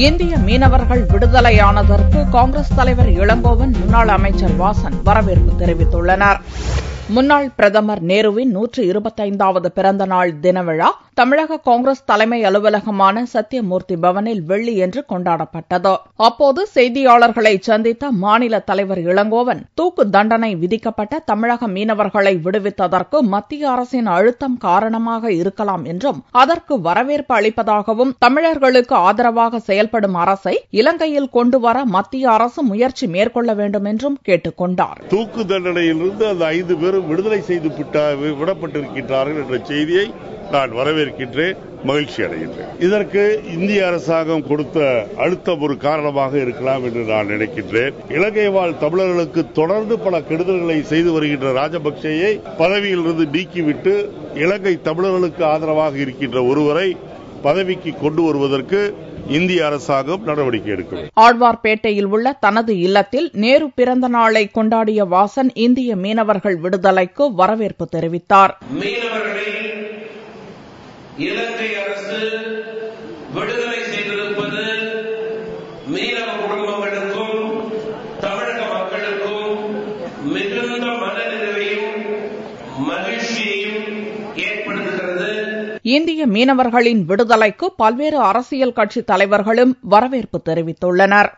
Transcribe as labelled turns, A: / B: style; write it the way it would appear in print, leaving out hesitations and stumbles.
A: இந்திய மீனவர்கள் விடுதலையானதற்கு காங்கிரஸ் தலைவர் இளங்கோவன், முன்னாள் அமைச்சர் வாசன் வரவேற்பு தெரிவித்துள்ளனர். முன்னாள் பிரதமர் நேருவின் 125வது பிறந்த நாள் தின விழா தமிழக காங்கிரஸ் தலைமை அலுவலகமான சத்தியமூர்த்தி பவனில் வெள்ளியன்று கொண்டாடப்பட்டது. அப்போது செய்தியாளர்களை சந்தித்த மாநில தலைவர் இளங்கோவன், தூக்கு தண்டனை விதிக்கப்பட்ட தமிழக மீனவர்களை விடுவித்ததற்கு மத்திய அரசின் அழுத்தம் காரணமாக இருக்கலாம் என்றும், அதற்கு வரவேற்பு அளிப்பதாகவும், தமிழர்களுக்கு ஆதரவாக செயல்படும் அரசை இலங்கையில் கொண்டுவர மத்திய அரசு முயற்சி மேற்கொள்ள வேண்டும் என்றும் கேட்டுக் கொண்டார்.
B: தூக்கு தண்டனையிலிருந்து அந்த 5 பேரும் விடுதலை செய்து விடப்பட்டிருக்கிறார்கள் என்ற செய்தியை நான் வரவேற்கின்றேன், மகிழ்ச்சி அடைகின்றேன். இதற்கு இந்திய அரசாங்கம் கொடுத்த அழுத்தம் ஒரு காரணமாக இருக்கலாம் என்று நான் நினைக்கின்றேன். இலங்கை வாழ் தமிழர்களுக்கு தொடர்ந்து பல கெடுதல்களை செய்து வருகின்ற ராஜபக்சேயை பதவியிலிருந்து நீக்கிவிட்டு இலங்கை தமிழர்களுக்கு ஆதரவாக இருக்கின்ற ஒருவரை பதவிக்கு கொண்டு வருவதற்கு இந்திய அரசாங்கம் நடவடிக்கை எடுக்கும்.
A: ஆழ்வார்பேட்டையில் உள்ள தனது இல்லத்தில் நேரு பிறந்த நாளை கொண்டாடிய வாசன், இந்திய மீனவர்கள் விடுதலைக்கு வரவேற்பு தெரிவித்தார்.
C: மீனவர்களை இலங்கை அரசு விடுதலை செய்திருப்பது மீனவ குடும்பங்களுக்கும் தமிழக மக்களுக்கும் மிகுந்த மனநிறைவையும் மகிழ்ச்சியையும் ஏற்படுத்துகிறது.
A: இந்திய மீனவர்களின் விடுதலைக்கு பல்வேறு அரசியல் கட்சித் தலைவர்களும் வரவேற்பு தெரிவித்துள்ளனர்.